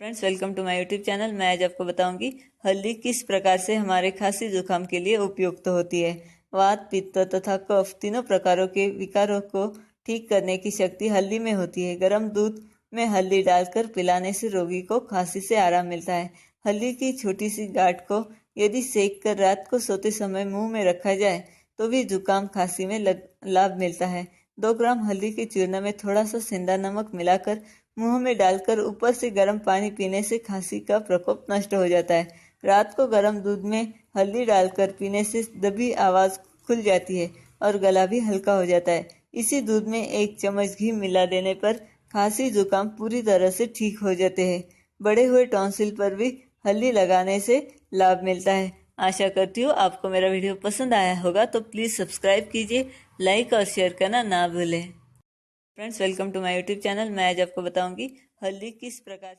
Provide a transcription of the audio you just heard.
Friends, welcome to my YouTube channel. मैं आज आपको बताऊंगी हल्दी किस प्रकार से हमारे खांसी जुकाम के लिए उपयुक्त होती है। वात, पित्त तथा कफ तीनों प्रकारों के विकारों को ठीक करने की शक्ति हल्दी में होती है। गर्म दूध में हल्दी डालकर पिलाने से रोगी को खांसी से आराम मिलता है। हल्दी की छोटी सी गांठ को यदि सेक कर रात को सोते समय मुंह में रखा जाए तो भी जुकाम खांसी में लाभ मिलता है। 2 ग्राम हल्दी के चूर्ण में थोड़ा सा सेंधा नमक मिलाकर मुंह में डालकर ऊपर से गर्म पानी पीने से खांसी का प्रकोप नष्ट हो जाता है। रात को गर्म दूध में हल्दी डालकर पीने से दबी आवाज खुल जाती है और गला भी हल्का हो जाता है। इसी दूध में 1 चम्मच घी मिला देने पर खांसी जुकाम पूरी तरह से ठीक हो जाते हैं। बड़े हुए टॉन्सिल पर भी हल्दी लगाने से लाभ मिलता है। आशा करती हूँ आपको मेरा वीडियो पसंद आया होगा, तो प्लीज़ सब्सक्राइब कीजिए, लाइक और शेयर करना ना भूलें। Friends, welcome to my YouTube channel. मैं आज आपको बताऊंगी हल्दी किस प्रकार